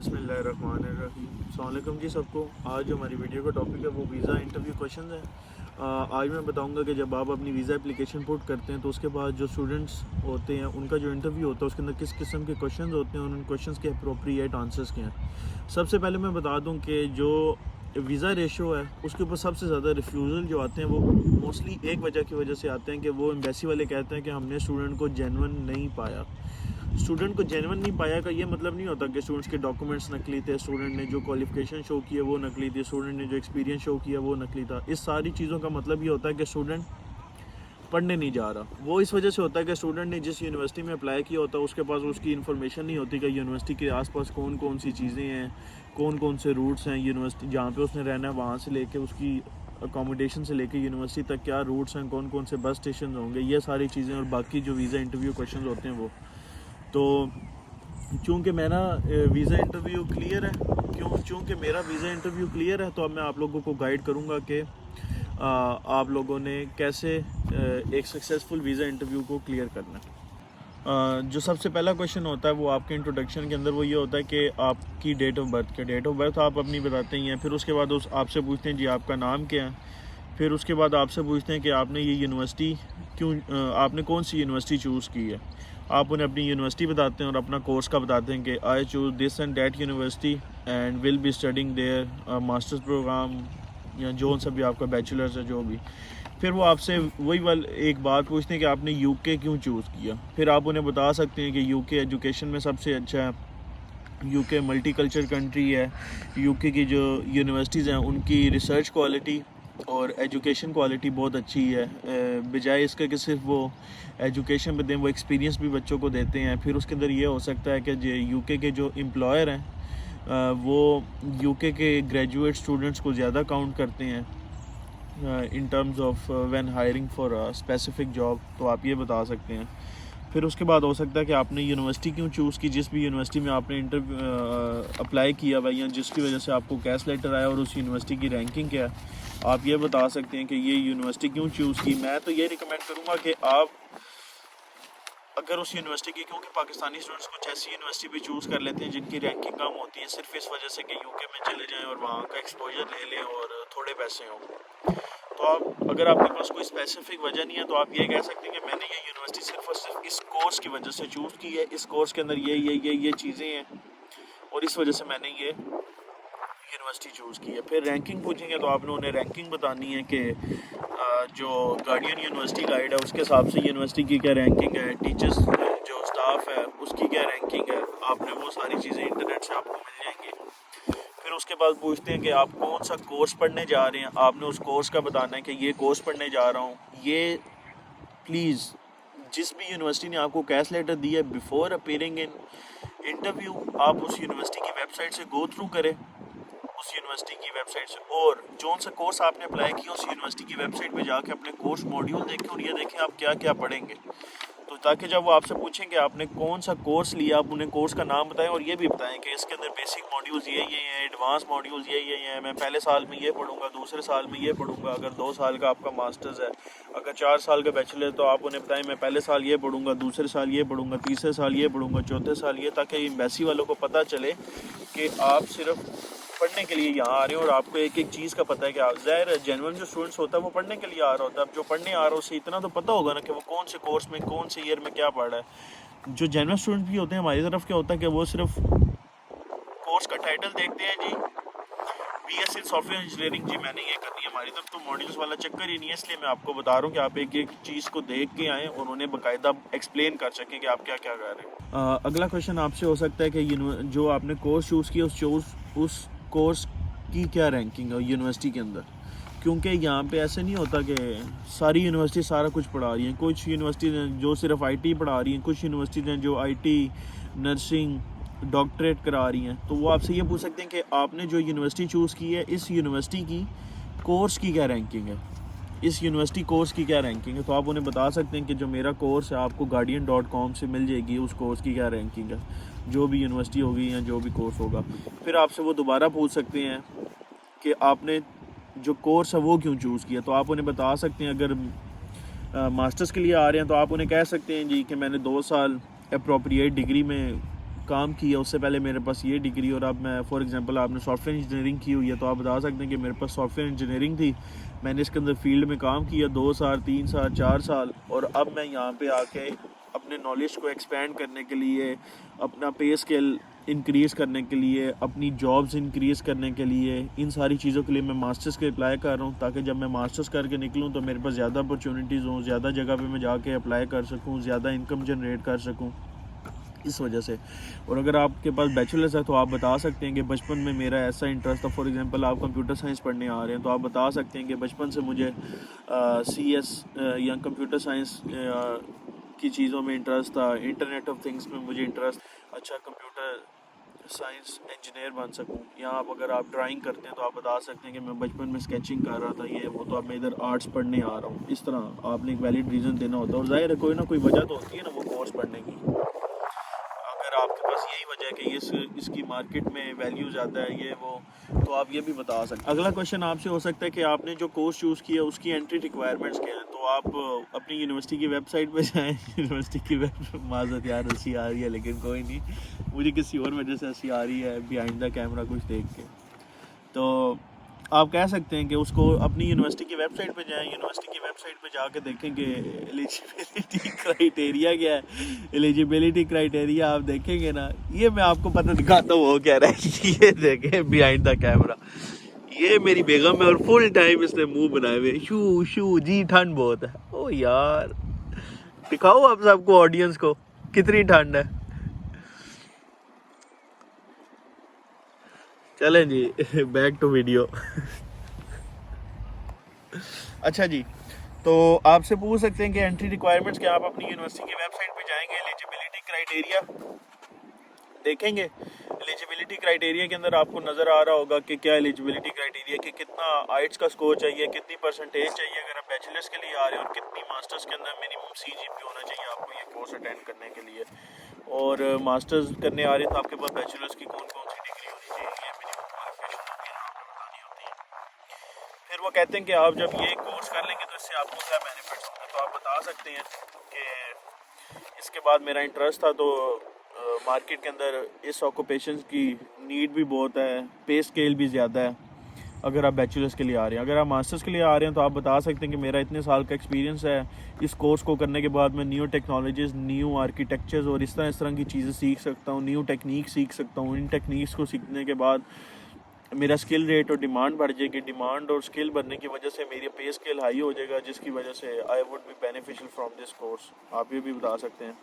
बिस्मिल्लाहिर्रहमानिर्रहीम। अस्सलाम वालेकुम जी सबको। आज जो हमारी वीडियो का टॉपिक है वो वीज़ा इंटरव्यू क्वेश्चन है। आज मैं बताऊंगा कि जब आप अपनी वीज़ा एप्लीकेशन पुट करते हैं तो उसके बाद जो स्टूडेंट्स होते हैं उनका जो इंटरव्यू होता है उसके अंदर किस किस्म के क्वेश्चन होते हैं और उन क्वेश्चन के अप्रोप्रिएट आंसर्स क्या हैं। सबसे पहले मैं बता दूँ कि जो वीज़ा रेशो है उसके ऊपर सबसे ज़्यादा रिफ्यूज़ल जो आते हैं वो मोस्टली एक वजह की वजह से आते हैं कि वो एम्बेसी वाले कहते हैं कि हमने स्टूडेंट को जेन्युइन नहीं पाया। स्टूडेंट को जेन्युइन नहीं पाया का ये मतलब नहीं होता कि स्टूडेंट्स के डॉक्यूमेंट्स नकली थे, स्टूडेंट ने जो क्वालिफिकेशन शो की है वो नकली थी, स्टूडेंट ने जो एक्सपीरियंस शो किया वो नकली था। इस सारी चीज़ों का मतलब ये होता है कि स्टूडेंट पढ़ने नहीं जा रहा। वो इस वजह से होता है कि स्टूडेंट ने जिस यूनिवर्सिटी में अप्लाई किया होता है उसके पास उसकी इन्फॉर्मेशन नहीं होती कि यूनिवर्सिटी के आसपास कौन कौन सी चीज़ें हैं, कौन कौन से रूट्स हैं, यूनिवर्सिटी जहाँ पे उसने रहना है वहाँ से लेके उसकी अकोमोडेशन से लेके यूनिवर्सिटी तक क्या रूट्स हैं, कौन कौन से बस स्टेशन होंगे, ये सारी चीज़ें और बाकी जो वीज़ा इंटरव्यू क्वेश्चन होते हैं वो। तो चूँकि मेरा वीज़ा इंटरव्यू क्लियर है चूँकि मेरा वीज़ा इंटरव्यू क्लियर है तो अब मैं आप लोगों को गाइड करूँगा कि आप लोगों ने कैसे एक सक्सेसफुल वीज़ा इंटरव्यू को क्लियर करना है। जो सबसे पहला क्वेश्चन होता है वो आपके इंट्रोडक्शन के अंदर वो ये होता है कि आपकी डेट ऑफ बर्थ आप अपनी बताते ही हैं। फिर उसके बाद आपसे पूछते हैं जी आपका नाम क्या है। फिर उसके बाद आपसे पूछते हैं कि आपने ये यूनिवर्सिटी आपने कौन सी यूनिवर्सिटी चूज़ की है। आप उन्हें अपनी यूनिवर्सिटी बताते हैं और अपना कोर्स का बताते हैं कि I choose this and that university and will be studying their masters program या जो सा भी आपका बैचलर्स है जो भी। फिर वो आपसे वही एक बात पूछते हैं कि आपने यूके क्यों चूज़ किया। फिर आप उन्हें बता सकते हैं कि यूके एजुकेशन में सबसे अच्छा है, यूके मल्टी कल्चर कंट्री है, यूके की जो यूनिवर्सिटीज़ हैं उनकी रिसर्च क्वालिटी और एजुकेशन क्वालिटी बहुत अच्छी है। बजाय इसके कि सिर्फ वो एजुकेशन पे दें, वो एक्सपीरियंस भी बच्चों को देते हैं। फिर उसके अंदर ये हो सकता है कि जो यूके के जो एम्प्लॉयर हैं वो यूके के ग्रेजुएट स्टूडेंट्स को ज़्यादा काउंट करते हैं in terms of when hiring for a specific job. तो आप ये बता सकते हैं। फिर उसके बाद हो सकता है कि आपने यूनिवर्सिटी क्यों चूज़ की, जिस भी यूनिवर्सिटी में आपने अप्लाई किया भाई या जिसकी वजह से आपको कैश लेटर आया और उस यूनिवर्सिटी की रैंकिंग क्या है। आप ये बता सकते हैं कि ये यूनिवर्सिटी क्यों चूज़ की। मैं तो ये रिकमेंड करूँगा कि आप अगर उस यूनिवर्सिटी की, क्योंकि पाकिस्तानी स्टूडेंट्स कुछ ऐसी यूनिवर्सिटी भी चूज़ कर लेते हैं जिनकी रैंकिंग कम होती है सिर्फ इस वजह से कि यूके में चले जाएँ और वहाँ का एक्सपोजर ले लें और थोड़े पैसे हों। तो आप अगर आपके पास कोई स्पेसिफिक वजह नहीं है तो आप ये कह सकते हैं कि मैंने ये यूनिवर्सिटी सिर्फ और सिर्फ इस कोर्स की वजह से चूज़ की है, इस कोर्स के अंदर ये चीज़ें हैं और इस वजह से मैंने ये यूनिवर्सिटी चूज़ की है। फिर रैंकिंग पूछेंगे तो आपने उन्हें रैंकिंग बतानी है कि जो गार्डियन यूनिवर्सिटी गाइड है उसके हिसाब से यूनिवर्सिटी की क्या रैंकिंग है, टीचर्स जो स्टाफ है उसकी क्या रैंकिंग है। आपने वो सारी चीज़ें इंटरनेट से आपको मिल जाएंगी। फिर उसके बाद पूछते हैं कि आप कौन सा कोर्स पढ़ने जा रहे हैं। आपने उस कोर्स का बताना है कि ये कोर्स पढ़ने जा रहा हूँ। ये प्लीज़ जिस भी यूनिवर्सिटी ने आपको कैश लेटर दिया है बिफोर अपीयरिंग इन इंटरव्यू आप उस यूनिवर्सिटी की वेबसाइट से गो थ्रू करें, उस यूनिवर्सिटी की वेबसाइट से, और जो सा कोर्स आपने अप्लाई किया उस यूनिवर्सिटी की वेबसाइट पे जाके अपने कोर्स मॉड्यूल देखें और ये देखें आप क्या क्या पढ़ेंगे। तो ताकि जब वो आपसे पूछें कि आपने कौन सा कोर्स लिया आप उन्हें कोर्स का नाम बताएं और ये भी बताएं कि इसके अंदर बेसिक मॉड्यूल्स ये हैं, एडवांस मॉड्यूल्स ये हैं, मैं पहले साल में ये पढ़ूंगा, दूसरे साल में ये पढ़ूंगा। अगर 2 साल का आपका मास्टर्स है, अगर 4 साल का बैचलर है तो आप उन्हें बताएं मैं पहले साल ये पढ़ूंगा, दूसरे साल ये पढ़ूंगा, तीसरे साल ये पढ़ूंगा, चौथे साल ये, ताकि एम्बेसी वालों को पता चले कि आप सिर्फ पढ़ने के लिए यहाँ आ रहे हो और आपको एक एक चीज़ का पता है कि आप ज़ाहिर जेन्युइन जो स्टूडेंट्स होता है वो पढ़ने के लिए आ रहा होता है। अब जो पढ़ने आ रहा है उससे इतना तो पता होगा ना कि वो कौन से कोर्स में कौन से ईयर में क्या पढ़ रहा है। जो जेन्युइन स्टूडेंट भी होते हैं हमारी तरफ क्या होता है कि वो सिर्फ कोर्स का टाइटल देखते हैं जी BSc सॉफ्टवेयर इंजीनियरिंग, जी मैंने ये करनी है, हमारी तरफ तो मॉड्यूल्स वाला चक्कर ही नहीं है। इसलिए मैं आपको बता रहा हूँ कि आप एक एक चीज़ को देख के आएँ और उन्हें बाकायदा एक्सप्लेन कर सकें कि आप क्या क्या कर रहे हैं। अगला क्वेश्चन आपसे हो सकता है कि जो आपने कोर्स चूज़ किया उस कोर्स की क्या रैंकिंग है यूनिवर्सिटी के अंदर। क्योंकि यहाँ पे ऐसे नहीं होता कि सारी यूनिवर्सिटी सारा कुछ पढ़ा रही हैं। कुछ यूनिवर्सिटीज़ हैं जो सिर्फ IT पढ़ा रही हैं, कुछ यूनिवर्सिटीज़ हैं जो IT, नर्सिंग, डॉक्टरेट करा रही हैं। तो वो आपसे ये पूछ सकते हैं कि आपने जो यूनिवर्सिटी चूज़ की है इस यूनिवर्सिटी की कोर्स की क्या रैंकिंग है, इस यूनिवर्सिटी कोर्स की क्या रैंकिंग है। तो आप उन्हें बता सकते हैं कि जो मेरा कोर्स है आपको guardian.com से मिल जाएगी, उस कोर्स की क्या रैंकिंग है, जो भी यूनिवर्सिटी होगी या जो भी कोर्स होगा। फिर आपसे वो दोबारा पूछ सकते हैं कि आपने जो कोर्स है वो क्यों चूज़ किया। तो आप उन्हें बता सकते हैं अगर मास्टर्स के लिए आ रहे हैं तो आप उन्हें कह सकते हैं जी कि मैंने 2 साल अप्रोप्रिएट डिग्री में काम किया, उससे पहले मेरे पास ये डिग्री, और अब मैं फॉर एग्जांपल आपने सॉफ्टवेयर इंजीनियरिंग की हुई है तो आप बता सकते हैं कि मेरे पास सॉफ्टवेयर इंजीनियरिंग थी, मैंने इसके अंदर फील्ड में काम किया 2 साल 3 साल 4 साल, और अब मैं यहाँ पे आके अपने नॉलेज को एक्सपेंड करने के लिए, अपना पे स्केल इंक्रीज़ करने के लिए, अपनी जॉब्स इंक्रीज़ करने के लिए, इन सारी चीज़ों के लिए मैं मास्टर्स के अप्लाई कर रहा हूँ, ताकि जब मैं मास्टर्स करके निकलूँ तो मेरे पास ज़्यादा अपॉर्चुनिटीज़ हों, ज़्यादा जगह पे मैं जाके अप्लाई कर सकूँ, ज़्यादा इनकम जनरेट कर सकूँ, इस वजह से। और अगर आपके पास बैचलर्स है तो आप बता सकते हैं कि बचपन में मेरा ऐसा इंटरेस्ट था, फॉर एग्जांपल आप कंप्यूटर साइंस पढ़ने आ रहे हैं तो आप बता सकते हैं कि बचपन से मुझे CS या कंप्यूटर साइंस की चीज़ों में इंटरेस्ट था, इंटरनेट ऑफ थिंग्स में मुझे इंटरेस्ट, अच्छा कंप्यूटर साइंस इंजीनियर बन सकूं। या आप अगर आप ड्राइंग करते हैं तो आप बता सकते हैं कि मैं बचपन में स्केचिंग कर रहा था, ये वो, तो अब मैं इधर आर्ट्स पढ़ने आ रहा हूँ। इस तरह आपने एक वैलिड रीज़न देना होता है, और जाहिर है कोई ना कोई वजह तो होती है ना वो कोर्स पढ़ने की। अगर आपके पास यही वजह है कि इसकी मार्केट में वैल्यू ज़्यादा है, ये वो, तो आप ये भी बता सकते हैं। अगला क्वेश्चन आपसे हो सकता है कि आपने जो कोर्स चूज़ किया उसकी एंट्री रिक्वायरमेंट्स क्या हैं, तो आप अपनी यूनिवर्सिटी की वेबसाइट पे जाएं। यूनिवर्सिटी की माज़रत यार हंसी आ रही है, लेकिन कोई नहीं, मुझे किसी और वजह से हंसी आ रही है बिहाइंड द कैमरा कुछ देख के। तो आप कह सकते हैं कि उसको अपनी यूनिवर्सिटी की वेबसाइट पे जाएं, यूनिवर्सिटी की वेबसाइट पे जाके देखें कि एलिजिबिलिटी क्राइटेरिया क्या है। एलिजिबिलिटी क्राइटेरिया आप देखेंगे ना, ये मैं आपको पता दिखाता हूँ वो क्या रहा है। ये देखें बिहाइंड द कैमरा, ये मेरी बेगम है और फुल टाइम इसने मुंह बनाए हुए, शू शू जी ठंड बहुत है। ओ यार दिखाओ आप सबको, ऑडियंस को, कितनी ठंड है। चलें जी, बैक टू वीडियो। अच्छा जी, तो आपसे पूछ सकते हैं कि एंट्री रिक्वायरमेंट्स क्या, आप अपनी यूनिवर्सिटी की वेबसाइट पे जाएंगे, एलिजिबिलिटी क्राइटेरिया देखेंगे। एलिजिबिलिटी क्राइटेरिया के अंदर आपको नज़र आ रहा होगा कि क्या एलिजिबिलिटी क्राइटेरिया कि कितना आइट्स का स्कोर चाहिए, कितनी परसेंटेज चाहिए अगर आप बैचलर्स के लिए आ रहे हैं, और कितनी मास्टर्स के अंदर मिनिमम CGPA होना चाहिए आपको ये कोर्स अटेंड करने के लिए। और मास्टर्स करने आ रहे हैं तो आपके पास बैचलर्स की कौन कौन सी डिग्री होनी चाहिए, ये मिनिमम क्वालिफिकेशन होती है, आपको बतानी होती है। फिर वो कहते हैं कि आप जब ये कोर्स कर लेंगे तो इससे आपको क्या बेनिफिट्स होंगे, तो आप बता सकते हैं कि इसके बाद मेरा इंटरेस्ट था, तो मार्केट के अंदर इस ऑक्यूपेशन की नीड भी बहुत है, पे स्केल भी ज़्यादा है अगर आप बैचलर्स के लिए आ रहे हैं। अगर आप मास्टर्स के लिए आ रहे हैं तो आप बता सकते हैं कि मेरा इतने साल का एक्सपीरियंस है, इस कोर्स को करने के बाद मैं न्यू टेक्नोलॉजीज़, न्यू आर्किटेक्चर्स और इस तरह की चीज़ें सीख सकता हूँ, न्यू टेक्निक सीख सकता हूँ। इन टेक्निक्स को सीखने के बाद मेरा स्किल रेट और डिमांड बढ़ जाएगी, डिमांड और स्किल बढ़ने की वजह से मेरी पे स्केल हाई हो जाएगा, जिसकी वजह से I would be beneficial from this course. आप ये भी बता सकते हैं।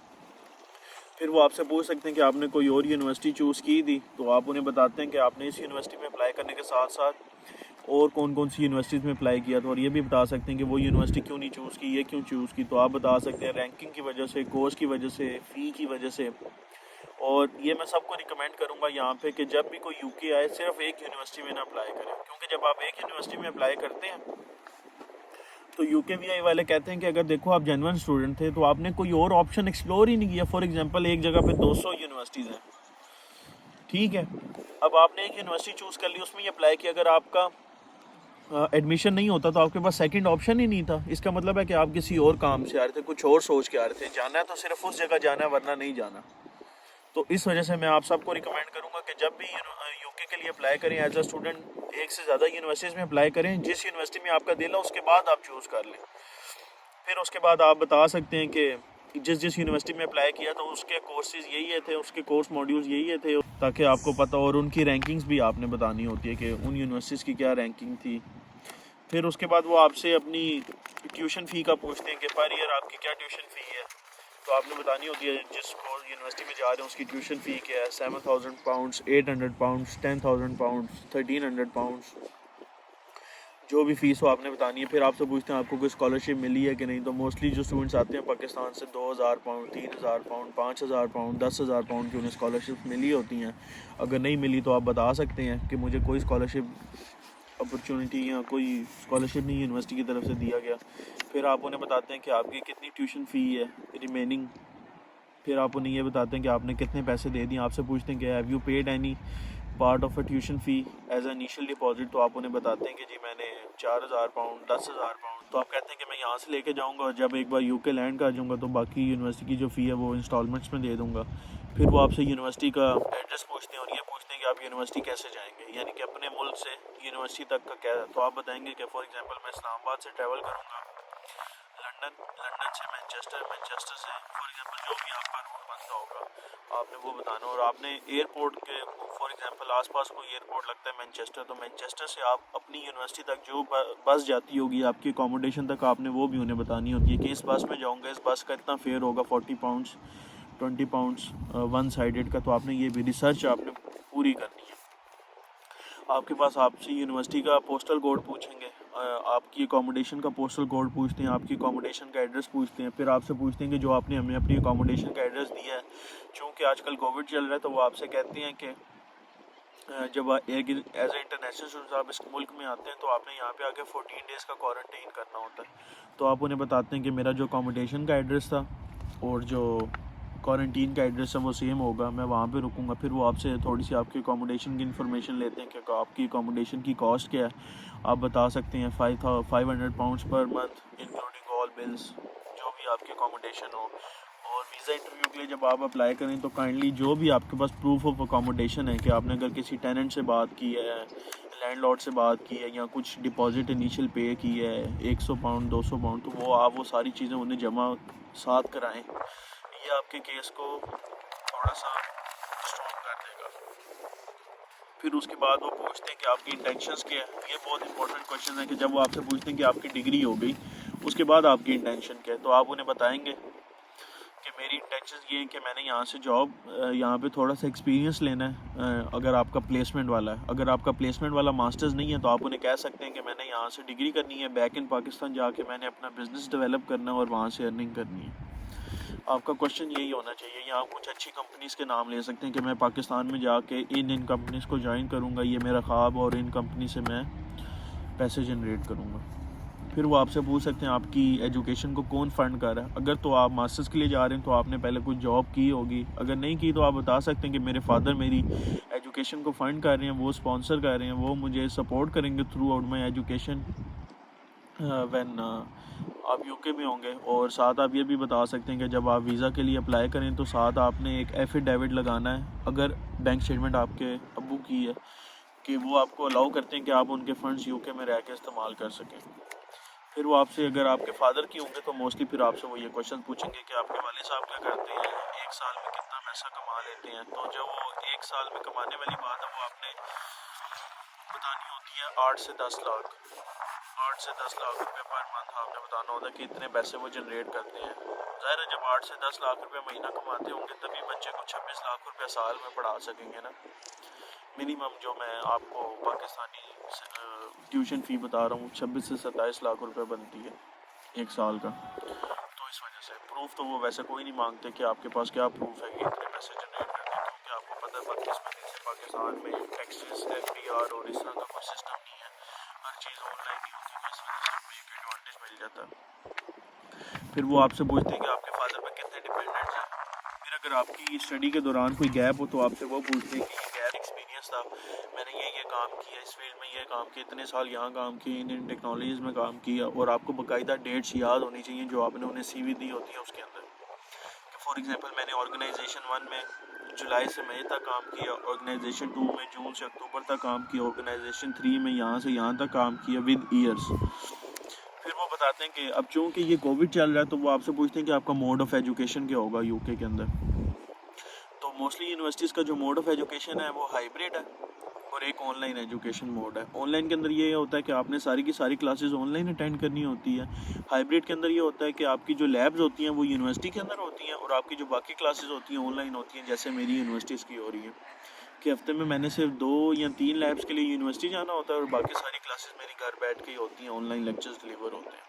फिर वो आपसे पूछ सकते हैं कि आपने कोई और यूनिवर्सिटी चूज़ की थी, तो आप उन्हें बताते हैं कि आपने इस यूनिवर्सिटी में अप्लाई करने के साथ साथ और कौन कौन सी यूनिवर्सिटीज़ में अप्लाई किया था, और ये भी बता सकते हैं कि वो यूनिवर्सिटी क्यों नहीं चूज़ की, ये क्यों चूज़ की। तो आप बता सकते हैं रैंकिंग की वजह से, कोर्स की वजह से, फ़ी की वजह से। और ये मैं सबको रिकमेंड करूँगा यहाँ पे कि जब भी कोई UK आए सिर्फ एक यूनिवर्सिटी में ना अप्लाई करें, क्योंकि जब आप एक यूनिवर्सिटी में अप्लाई करते हैं तो UKVI वाले कहते हैं कि अगर देखो आप जेन्युइन स्टूडेंट थे तो आपने कोई और ऑप्शन एक्सप्लोर ही नहीं किया। फॉर एग्जांपल एक जगह पे 200 यूनिवर्सिटीज़ हैं, ठीक है, अब आपने एक यूनिवर्सिटी चूज़ कर ली, उसमें ही अप्लाई किया, अगर आपका एडमिशन नहीं होता तो आपके पास सेकंड ऑप्शन ही नहीं था। इसका मतलब है कि आप किसी और काम से आ रहे थे, कुछ और सोच के आ रहे थे, जाना है तो सिर्फ उस जगह जाना है वरना नहीं जाना। तो इस वजह से मैं आप सबको रिकमेंड करूँगा कि जब भी UK के लिए अप्लाई करें एज अ स्टूडेंट, एक से ज़्यादा यूनिवर्सिटीज़ में अप्लाई करें, जिस यूनिवर्सिटी में आपका दिल है उसके बाद आप चूज़ कर लें। फिर उसके बाद आप बता सकते हैं कि जिस यूनिवर्सिटी में अप्लाई किया था उसके कोर्सेज यही थे, उसके कोर्स मॉड्यूल्स यही थे, ताकि आपको पता हो। और उनकी रैंकिंग्स भी आपने बतानी होती है कि उन यूनिवर्सिटीज़ की क्या रैंकिंग थी। फिर उसके बाद वो आपसे अपनी ट्यूशन फ़ी का पूछते हैं कि पर ईयर आपकी क्या ट्यूशन फ़ी है, तो आपने बतानी होती है जिस यूनिवर्सिटी में जा रहे हैं उसकी ट्यूशन फ़ी क्या है, 7,000 पाउंड्स, 800 पाउंड्स, 10,000 पाउंड्स, 1,300 पाउंड्स, जो भी फ़ीस हो आपने बतानी है। फिर आपसे पूछते हैं आपको कोई स्कॉलरशिप मिली है कि नहीं, तो मोस्टली जो स्टूडेंट्स आते हैं पाकिस्तान से 2,000 पाउंड, 3,000 पाउंड, 5,000 पाउंड, 10,000 पाउंड की उन्हें स्कॉलरशिप मिली होती हैं। अगर नहीं मिली तो आप बता सकते हैं कि मुझे कोई स्कॉलरशिप अपॉर्चुनिटी या कोई स्कॉलरशिप नहीं यूनिवर्सिटी की तरफ से दिया गया। फिर आप उन्हें बताते हैं कि आपकी कितनी ट्यूशन फ़ी है रिमेनिंग। फिर आप उन्हें ये बताते हैं कि आपने कितने पैसे दे दिए। आपसे पूछते हैं कि have you paid any part of a tuition fee as a initial deposit, तो आप उन्हें बताते हैं कि जी मैंने 4,000 पाउंड, 10,000 पाउंड, तो आप कहते हैं कि मैं यहाँ से लेके जाऊँगा और जब एक बार यूके लैंड कर जाऊँगा तो बाकी यूनिवर्सिटी की जो फ़ी है वो इंस्टॉलमेंट्स में दे दूँगा। फिर वो आपसे यूनिवर्सिटी का एड्रेस पूछते हैं और ये पूछते हैं कि आप यूनिवर्सिटी कैसे जाएंगे, यानी कि अपने मुल्क से यूनिवर्सिटी तक का क्या। तो आप बताएंगे कि फॉर एग्जांपल मैं इस्लामाबाद से ट्रैवल करूँगा लंदन से मैनचेस्टर से फॉर एग्जांपल जो भी आपका रूट बनता होगा आपने वो बताना। और आपने एयरपोर्ट के फॉर एग्जांपल आसपास कोई एयरपोर्ट लगता है मैनचेस्टर, तो मैनचेस्टर से आप अपनी यूनिवर्सिटी तक जो बस जाती होगी आपकी अकोमोडेशन तक आपने वो भी उन्हें बतानी होती है कि इस बस में जाऊँगा, इस बस का इतना फेयर होगा 40 पाउंड्स 20 पाउंड्स वन साइडेड का। तो आपने ये भी रिसर्च आपने पूरी करनी है। आपके पास आपसे यूनिवर्सिटी का पोस्टल कोड पूछेंगे, आपकी अकोमोडेशन का पोस्टल कोड पूछते हैं, आपकी अकोमोडेशन का एड्रेस पूछते हैं, फिर आपसे पूछते हैं कि जो आपने हमें अपनी अकोमोडेशन का एड्रेस दिया है, चूँकि आजकल कोविड चल रहा है तो वो आपसे कहते हैं कि जब एज ए इंटरनेशनल स्टूडेंट आप इस मुल्क में आते हैं तो आपने यहाँ पे आके 14 डेज़ का क्वारंटीन करना होता है। तो आप उन्हें बताते हैं कि मेरा जो अकोमोडेशन का एड्रेस था और जो क्वारंटीन का एड्रेस है वो सेम होगा, मैं वहाँ पे रुकूंगा। फिर वो आपसे थोड़ी सी आपकी अकोमोडेशन की इन्फॉर्मेशन लेते हैं कि आपकी अकोमोडेशन की कॉस्ट क्या है। आप बता सकते हैं 500 pounds per month including all bills, जो भी आपकी अकोमोडेशन हो। और वीज़ा इंटरव्यू के लिए जब आप अप्लाई करें तो काइंडली जो भी आपके पास प्रूफ ऑफ अकोमोडेशन है कि आपने अगर किसी टेनेंट से बात की है, लैंडलॉर्ड से बात की है या कुछ डिपॉजिट इनिशियल पे की है 100 पाउंड 200 पाउंड, तो वो आप वो सारी चीज़ें उन्हें जमा साथ कराएं। ये आपके केस को थोड़ा सा स्ट्रॉन्ग कर देगा। फिर उसके बाद वो पूछते हैं कि आपकी इंटेंशंस क्या है। ये बहुत इंपॉर्टेंट क्वेश्चन है कि जब वो आपसे पूछते हैं कि आपकी डिग्री हो गई उसके बाद आपकी इंटेंशन क्या है, तो आप उन्हें बताएंगे कि मेरी इंटेंशन ये है कि मैंने यहाँ से जॉब यहाँ पे थोड़ा सा एक्सपीरियंस लेना है। अगर आपका प्लेसमेंट वाला है, अगर आपका प्लेसमेंट वाला मास्टर्स नहीं है तो आप उन्हें कह सकते हैं कि मैंने यहाँ से डिग्री करनी है, बैक इन पाकिस्तान जाके मैंने अपना बिज़नेस डेवलप करना है और वहाँ से अर्निंग करनी है। आपका क्वेश्चन यही होना चाहिए। या आप कुछ अच्छी कंपनीज़ के नाम ले सकते हैं कि मैं पाकिस्तान में जाके इन कंपनीज़ को ज्वाइन करूँगा, ये मेरा ख्वाब और इन कंपनी से मैं पैसे जनरेट करूँगा। फिर वो आपसे पूछ सकते हैं आपकी एजुकेशन को कौन फ़ंड कर रहा है। अगर तो आप मास्टर्स के लिए जा रहे हैं तो आपने पहले कुछ जॉब की होगी, अगर नहीं की तो आप बता सकते हैं कि मेरे फादर मेरी एजुकेशन को फ़ंड कर रहे हैं, वो स्पॉन्सर कर रहे हैं, वो मुझे सपोर्ट करेंगे through out my education when आप यूके में होंगे। और साथ आप ये भी बता सकते हैं कि जब आप वीज़ा के लिए अप्लाई करें तो साथ आपने एक एफिडेविट लगाना है, अगर बैंक स्टेटमेंट आपके अब्बू की है, कि वो आपको अलाउ करते हैं कि आप उनके फ़ंड्स यूके में रह के इस्तेमाल कर सकें। फिर वो आपसे अगर आपके फादर की होंगे तो मोस्टली फिर आपसे वो ये क्वेश्चन पूछेंगे कि आपके वालिद साहब क्या करते हैं, एक साल में कितना पैसा कमा लेते हैं। तो जब वो एक साल में कमाने वाली बात है वो आपने बतानी होती है 8 से 10 लाख रुपए पर मंथ आपने बताना होता है कि इतने पैसे वो जनरेट करते हैं। ज़ाहिर है जब 8 से 10 लाख रुपए महीना कमाते होंगे तभी बच्चे को 26 लाख रुपए साल में पढ़ा सकेंगे ना। मिनिमम जो मैं आपको पाकिस्तानी ट्यूशन फ़ी बता रहा हूँ 26 से 27 लाख रुपए बनती है एक साल का। तो इस वजह से प्रूफ तो वो वैसे कोई नहीं मांगते कि आपके पास क्या प्रूफ है कि इतने पैसे जनरेट करते हैं, क्योंकि आपको पता है 32 महीने से पाकिस्तान में टैक्सेस FBR और इस तरह का कोई सिस्टम नहीं है, हर चीज़ ऑनलाइन ही होती है, इस वजह से आपको एक एडवांटेज मिल जाता है। फिर वो आपसे पूछते हैं कि आपके फादर पर कितने डिपेंडेंट्स हैं। फिर अगर आपकी स्टडी के दौरान कोई गैप हो तो आपसे वो पूछते हैं कि ये गैप एक्सपीरियंस था, मैंने ये काम किया, इस फील्ड में ये काम किया, इतने साल यहाँ काम किए, इन टेक्नोलॉजीज़ में काम किया। और आपको बाकायदा डेट्स याद होनी चाहिए जो आपने उन्हें CV दी होती है उसके अंदर। कि फॉर एग्जांपल मैंने ऑर्गेनाइजेशन 1 में जुलाई से मई तक काम किया, ऑर्गेनाइजेशन 2 में जून से अक्टूबर तक काम किया, ऑर्गेनाइजेशन 3 में यहाँ से यहाँ तक काम किया विद ईयर्स। फिर वो बताते हैं कि अब चूँकि ये कोविड चल रहा है तो वो आपसे पूछते हैं कि आपका मोड ऑफ़ एजुकेशन क्या होगा यूके के अंदर। तो मोस्टली यूनिवर्सिटीज़ का जो मोड ऑफ़ एजुकेशन है वो हाइब्रिड है और एक ऑनलाइन एजुकेशन मोड है। ऑनलाइन के अंदर ये होता है कि आपने सारी की सारी क्लासेस ऑनलाइन अटेंड करनी होती है। हाइब्रिड के अंदर ये होता है कि आपकी जो लैब्स होती हैं वो यूनिवर्सिटी के अंदर होती हैं और आपकी जो बाकी क्लासेस होती हैं ऑनलाइन होती हैं, जैसे मेरी यूनिवर्सिटीज़ की हो रही है कि हफ्ते में मैंने सिर्फ 2 या 3 लैब्स के लिए यूनिवर्सिटी जाना होता है और बाकी सारी क्लासेस मेरी घर बैठ के ही होती हैं, ऑनलाइन लेक्चर्स डिलीवर होते हैं।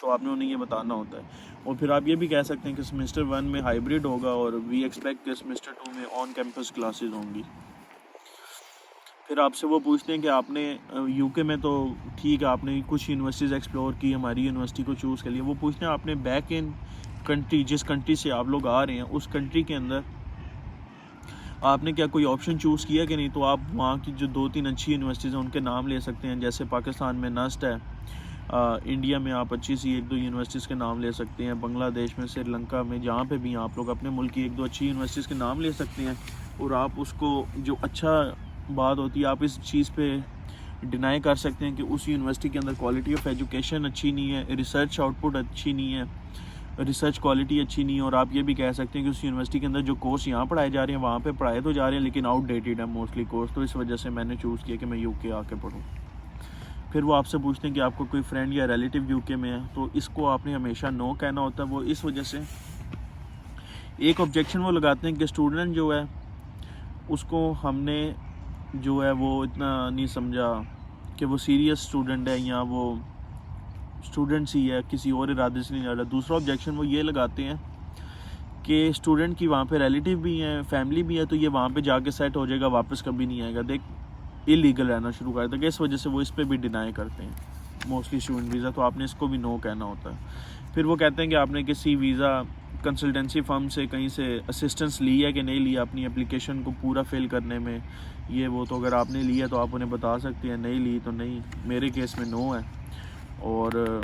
तो आपने उन्हें ये बताना होता है। और फिर आप ये भी कह सकते हैं कि सेमेस्टर 1 में हाइब्रिड होगा और वी एक्सपेक्ट कि सेमेस्टर 2 में ऑन कैंपस क्लासेस होंगी। फिर आपसे वो पूछते हैं कि आपने यूके में तो ठीक है आपने कुछ यूनिवर्सिटीज़ एक्सप्लोर की, हमारी यूनिवर्सिटी को चूज़ कर लिया। वो पूछते हैं आपने बैक इन कंट्री, जिस कंट्री से आप लोग आ रहे हैं उस कंट्री के अंदर आपने क्या कोई ऑप्शन चूज़ किया कि नहीं। तो आप वहाँ की जो 2-3 अच्छी यूनिवर्सिटीज़ हैं उनके नाम ले सकते हैं, जैसे पाकिस्तान में नस्ट है, इंडिया में आप अच्छी सी 1-2 यूनिवर्सिटीज़ के नाम ले सकते हैं, बांग्लादेश में, श्रीलंका में, जहाँ पे भी आप लोग अपने मुल्क की 1-2 अच्छी यूनिवर्सिटीज़ के नाम ले सकते हैं। और आप उसको जो अच्छा बात होती है आप इस चीज़ पे डिनाई कर सकते हैं कि उस यूनिवर्सिटी के अंदर क्वालिटी ऑफ एजुकेशन अच्छी नहीं है, रिसर्च आउटपुट अच्छी नहीं है, रिसर्च क्वालिटी अच्छी नहीं है। और आप ये भी कह सकते हैं कि उस यूनिवर्सिटी के अंदर जो कोर्स यहाँ पढ़ाए जा रहे हैं वहाँ पे पढ़ाए तो जा रहे हैं लेकिन आउटडेटेड है मोस्टली कोर्स, तो इस वजह से मैंने चूज़ किया कि मैं यूके आके पढूँ। फिर वो आपसे पूछते हैं कि आपको कोई फ्रेंड या रिलेटिव यूके में है, तो इसको आपने हमेशा नो कहना होता है। वो इस वजह से एक ऑब्जेक्शन वो लगाते हैं कि स्टूडेंट जो है उसको हमने जो है वो इतना नहीं समझा कि वो सीरियस स्टूडेंट है या वो स्टूडेंट्स ही है, किसी और इरादे से नहीं जा रहा। दूसरा ऑब्जेक्शन वो ये लगाते हैं कि स्टूडेंट की वहाँ पे रिलेटिव भी हैं, फैमिली भी है, तो ये वहाँ पे जाके सेट हो जाएगा, वापस कभी नहीं आएगा, देख इलीगल रहना शुरू कर देगा। इस वजह से वो इस पर भी डिनाई करते हैं मोस्टली स्टूडेंट वीज़ा, तो आपने इसको भी नो कहना होता है। फिर वो कहते हैं कि आपने किसी वीज़ा कंसल्टेंसी फर्म से कहीं से असिस्टेंस ली है कि नहीं लिया अपनी एप्लीकेशन को पूरा फिल करने में, ये वो। तो अगर आपने लिया तो आप उन्हें बता सकते हैं, नहीं ली तो नहीं। मेरे केस में नो है। और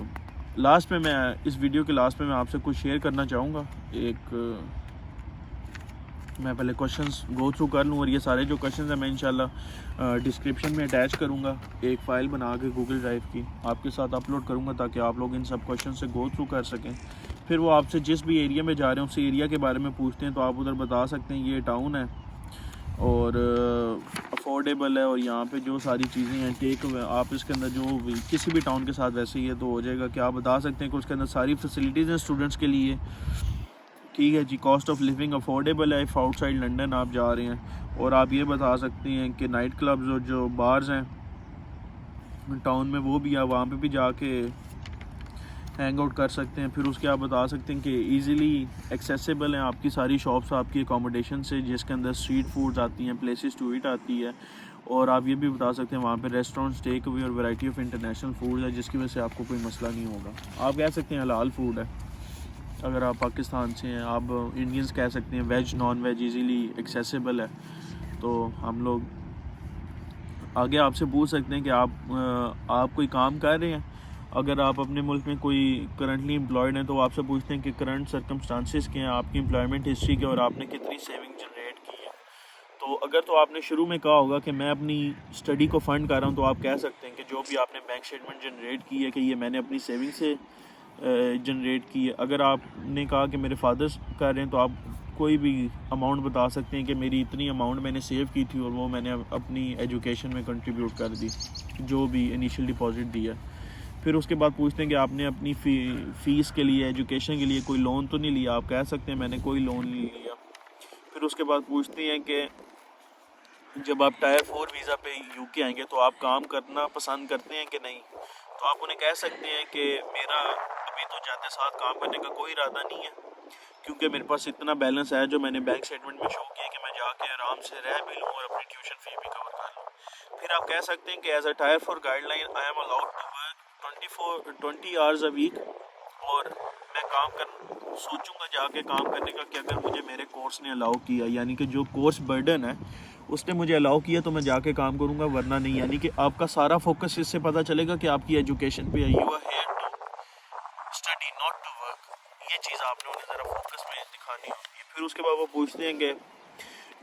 लास्ट में मैं इस वीडियो के लास्ट में मैं आपसे कुछ शेयर करना चाहूँगा। मैं पहले क्वेश्चंस गो थ्रू कर लूँ और ये सारे जो क्वेश्चंस हैं मैं इंशाल्लाह डिस्क्रिप्शन में अटैच करूँगा, एक फ़ाइल बना के गूगल ड्राइव की आपके साथ अपलोड करूँगा ताकि आप लोग इन सब क्वेश्चन से गो थ्रू कर सकें। फिर वो आपसे जिस भी एरिया में जा रहे हैं उस एरिया के बारे में पूछते हैं तो आप उधर बता सकते हैं ये टाउन है और अफोर्डेबल है और यहाँ पे जो सारी चीज़ें हैं टेक अवे, आप इसके अंदर जो किसी भी टाउन के साथ वैसे ही है तो हो जाएगा कि आप बता सकते हैं कि उसके अंदर सारी फैसिलिटीज़ हैं स्टूडेंट्स के लिए। ठीक है जी, कॉस्ट ऑफ लिविंग अफोर्डेबल है इफ़ आउटसाइड लंदन आप जा रहे हैं। और आप ये बता सकते हैं कि नाइट क्लब्स और जो बार्स हैं टाउन में वो भी है, वहाँ पे भी जाके हैंग आउट कर सकते हैं। फिर उसके आप बता सकते हैं कि इजीली एक्सेसिबल हैं आपकी सारी शॉप्स आपकी अकोमोडेशन से, जिसके अंदर स्ट्रीट फूड्स आती हैं, प्लेसेस टू ईट आती है। और आप ये भी बता सकते हैं वहाँ पे रेस्टोरेंट्स, टेक अवे और वैरायटी ऑफ इंटरनेशनल फूड है जिसकी वजह से आपको कोई मसला नहीं होगा। आप कह सकते हैं हलाल फूड है अगर आप पाकिस्तान से हैं, आप इंडियंस कह सकते हैं veg non veg easily accessible है। तो हम लोग आगे आपसे पूछ सकते हैं कि आप कोई काम कर रहे हैं। अगर आप अपने मुल्क में कोई करंटली एम्प्लॉयड हैं तो आपसे पूछते हैं कि करंट सर्कमस्टांसिस क्या हैं, आपकी एम्प्लॉयमेंट हिस्ट्री क्या और आपने कितनी सेविंग जनरेट की है। तो अगर तो आपने शुरू में कहा होगा कि मैं अपनी स्टडी को फ़ंड कर रहा हूँ तो आप कह सकते हैं कि जो भी आपने बैंक स्टेटमेंट जनरेट की है कि ये मैंने अपनी सेविंग से जनरेट की है। अगर आपने कहा कि मेरे फादर्स कर रहे हैं तो आप कोई भी अमाउंट बता सकते हैं कि मेरी इतनी अमाउंट मैंने सेव की थी और वो मैंने अपनी एजुकेशन में कंट्रीब्यूट कर दी, जो भी इनिशियल डिपॉजिट दिया। फिर उसके बाद पूछते हैं कि आपने अपनी फ़ीस के लिए, एजुकेशन के लिए कोई लोन तो नहीं लिया। आप कह सकते हैं मैंने कोई लोन नहीं लिया। फिर उसके बाद पूछते हैं कि जब आप टायर 4 वीज़ा पे यूके आएंगे तो आप काम करना पसंद करते हैं कि नहीं। तो आप उन्हें कह सकते हैं कि मेरा अभी तो जाते साथ काम करने का कोई इरादा नहीं है क्योंकि मेरे पास इतना बैलेंस है जो मैंने बैंक स्टेटमेंट में शो किया कि मैं जाके आराम से रह भी लूँ और अपनी ट्यूशन फ़ी भी कवर कर लूँ। फिर आप कह सकते हैं कि as a tier 4 guideline I am allowed to work 20 hours a week. और मैं सोचूंगा जाके काम करने का कि अगर मुझे मेरे कोर्स ने अलाउ किया, यानी कि जो कोर्स बर्डन है उसने मुझे अलाउ किया तो मैं जाके काम करूंगा, वरना नहीं। यानी कि आपका सारा फोकस इससे पता चलेगा कि आपकी एजुकेशन पे है। You are here to study not to work. ये चीज़ आपने उन्हें ज़रा फोकस में दिखानी होती है। फिर उसके बाद वो पूछते हैं कि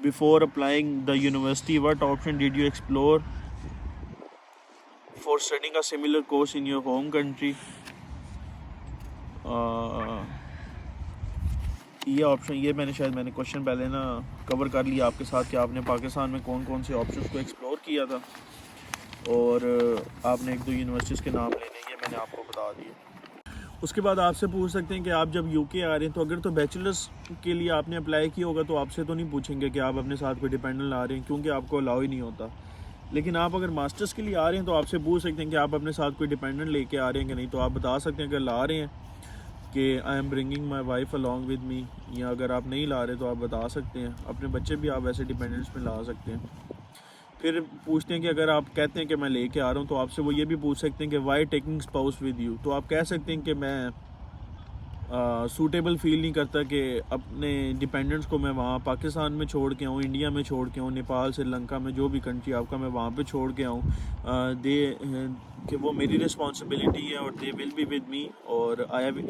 before applying the university what option did you explore for studying a similar course in your home country. ये ऑप्शन, ये मैंने क्वेश्चन पहले ना कवर कर लिया आपके साथ कि आपने पाकिस्तान में कौन कौन से ऑप्शंस को एक्सप्लोर किया था और आपने 1-2 यूनिवर्सिटीज़ के नाम लेने, ये मैंने आपको बता दिए। उसके बाद आपसे पूछ सकते हैं कि आप जब यूके आ रहे हैं तो अगर तो बैचलर्स के लिए आपने अप्लाई किया होगा तो आपसे तो नहीं पूछेंगे कि आप अपने साथ कोई डिपेंडेंट ला रहे हैं क्योंकि आपको अलाउ ही नहीं होता। लेकिन आप अगर मास्टर्स के लिए आ रहे हैं तो आपसे पूछ सकते हैं कि आप अपने साथ कोई डिपेंडेंट लेके आ रहे हैं कि नहीं। तो आप बता सकते हैं अगर ला रहे हैं कि I am bringing my wife along with me, या अगर आप नहीं ला रहे तो आप बता सकते हैं। अपने बच्चे भी आप वैसे डिपेंडेंट्स में ला सकते हैं। फिर पूछते हैं कि अगर आप कहते हैं कि मैं लेके आ रहा हूँ तो आपसे वो ये भी पूछ सकते हैं कि why taking spouse with you. तो आप कह सकते हैं कि मैं सूटेबल फील नहीं करता कि अपने डिपेंडेंट्स को मैं वहाँ पाकिस्तान में छोड़ के आऊँ, इंडिया में छोड़ के आऊँ, नेपाल श्रीलंका में जो भी कंट्री आपका मैं वहाँ पे छोड़ के आऊँ। दे कि वो मेरी रिस्पॉन्सिबिलिटी है और they will be with me, और I have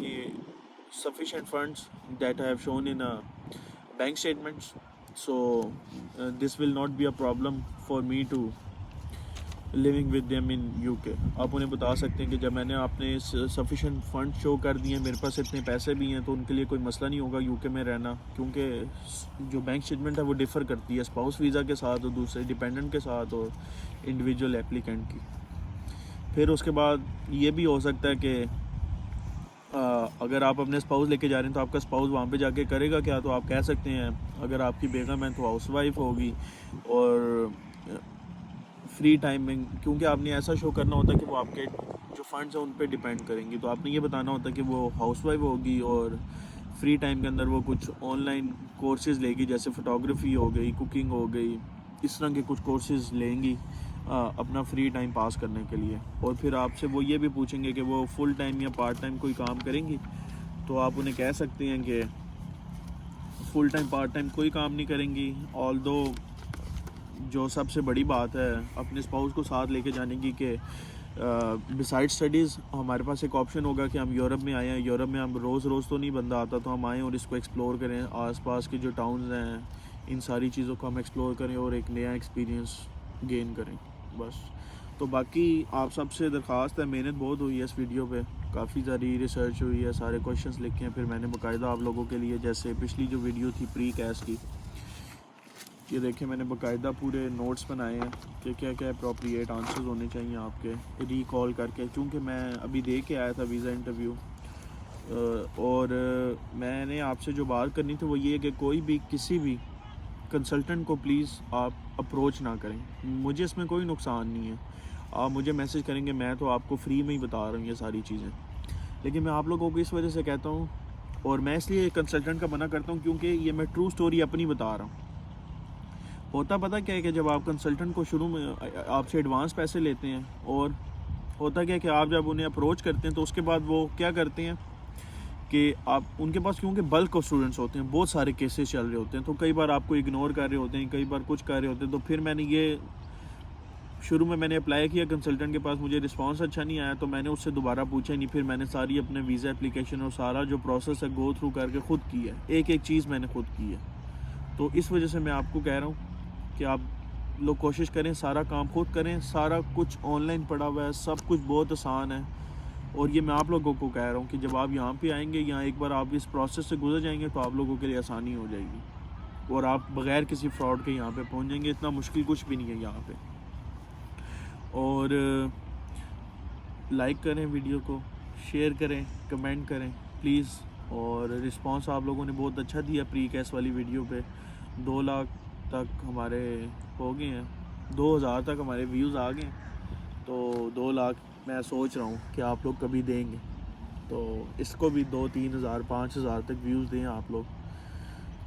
sufficient funds that I have shown in bank statements, so this will not be a problem for me to living with them in UK. आप उन्हें बता सकते हैं कि जब मैंने अपने सफिशेंट फंड शो कर दिए, मेरे पास इतने पैसे भी हैं, तो उनके लिए कोई मसला नहीं होगा यूके में रहना, क्योंकि जो बैंक स्टेटमेंट है वो डिफ़र करती है स्पाउस वीज़ा के साथ और दूसरे डिपेंडेंट के साथ और इंडिविजुअल एप्लीकेंट की। फिर उसके बाद ये भी हो सकता है कि अगर आप अपने स्पाउस लेके जा रहे हैं तो आपका स्पाउस वहाँ पे जाके करेगा क्या, तो आप कह सकते हैं अगर आपकी बेगम है तो हाउसवाइफ होगी, और फ्री टाइम में क्योंकि आपने ऐसा शो करना होता है कि वो आपके जो फंड्स हैं उन पे डिपेंड करेंगी, तो आपने ये बताना होता है कि वो हाउसवाइफ होगी और फ्री टाइम के अंदर वो कुछ ऑनलाइन कोर्सेज़ लेगी, जैसे फ़ोटोग्राफी हो गई, कुकिंग हो गई, इस तरह के कुछ कोर्सेज़ लेंगी अपना फ्री टाइम पास करने के लिए। और फिर आपसे वो ये भी पूछेंगे कि वो फुल टाइम या पार्ट टाइम कोई काम करेंगी, तो आप उन्हें कह सकते हैं कि फुल टाइम पार्ट टाइम कोई काम नहीं करेंगी। ऑल्दो जो सबसे बड़ी बात है अपने स्पाउस को साथ लेके जाने की कि बिसाइड स्टडीज़ हमारे पास एक ऑप्शन होगा कि हम यूरोप में आए हैं, यूरोप में हम रोज़ तो नहीं बंदा आता, तो हम आएँ और इसको एक्सप्लोर करें, आसपास के जो टाउन्स हैं इन सारी चीज़ों को हम एक्सप्लोर करें और एक नया एक्सपीरियंस गेन करें बस। तो बाकी आप सबसे दरख्वास्त है, मेहनत बहुत हुई है इस वीडियो पे, काफ़ी सारी रिसर्च हुई है, सारे क्वेश्चंस लिखे हैं, फिर मैंने बाकायदा आप लोगों के लिए, जैसे पिछली जो वीडियो थी प्री कैश की, ये देखिए मैंने बाकायदा पूरे नोट्स बनाए हैं कि क्या क्या अप्रोप्रिएट आंसर्स होने चाहिए आपके, रिकॉल करके, क्योंकि मैं अभी दे के आया था वीज़ा इंटरव्यू। और मैंने आपसे जो बात करनी थी वो ये है कि कोई भी किसी भी कंसल्टेंट को प्लीज़ आप अप्रोच ना करें, मुझे इसमें कोई नुकसान नहीं है, आप मुझे मैसेज करेंगे, मैं तो आपको फ्री में ही बता रहा हूँ ये सारी चीज़ें, लेकिन मैं आप लोगों को इस वजह से कहता हूँ, और मैं इसलिए कंसल्टेंट का मना करता हूँ क्योंकि ये मैं ट्रू स्टोरी अपनी बता रहा हूँ। होता पता क्या है कि जब आप कंसल्टेंट को शुरू में आपसे एडवांस पैसे लेते हैं, और होता क्या है कि आप जब उन्हें अप्रोच करते हैं तो उसके बाद वो क्या करते हैं कि आप उनके पास, क्योंकि बल्क ऑफ स्टूडेंट्स होते हैं, बहुत सारे केसेस चल रहे होते हैं, तो कई बार आपको इग्नोर कर रहे होते हैं, कई बार कुछ कर रहे होते हैं। तो फिर मैंने ये शुरू में मैंने अप्लाई किया कंसल्टेंट के पास, मुझे रिस्पांस अच्छा नहीं आया, तो मैंने उससे दोबारा पूछा नहीं, फिर मैंने सारी अपने वीज़ा एप्लीकेशन और सारा जो प्रोसेस है गो थ्रू करके ख़ुद की है, एक एक चीज़ मैंने खुद की है। तो इस वजह से मैं आपको कह रहा हूँ कि आप लोग कोशिश करें, सारा काम खुद करें, सारा कुछ ऑनलाइन पड़ा हुआ है, सब कुछ बहुत आसान है। और ये मैं आप लोगों को कह रहा हूँ कि जब आप यहाँ पे आएंगे, यहाँ एक बार आप इस प्रोसेस से गुजर जाएंगे तो आप लोगों के लिए आसानी हो जाएगी और आप बग़ैर किसी फ्रॉड के यहाँ पे पहुँच जाएंगे। इतना मुश्किल कुछ भी नहीं है यहाँ पे। और लाइक करें वीडियो को, शेयर करें, कमेंट करें प्लीज़। और रिस्पांस आप लोगों ने बहुत अच्छा दिया प्री कैश वाली वीडियो पे, 2 लाख तक हमारे हो गए हैं, 2000 तक हमारे व्यूज़ आ गए, तो 2 लाख मैं सोच रहा हूँ कि आप लोग कभी देंगे, तो इसको भी 2-3 हज़ार 5 हज़ार तक व्यूज़ दें आप लोग।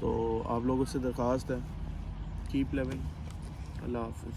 तो आप लोगों से दरख्वास्त है, कीप लिविंग। अल्लाह हाफ़िज़।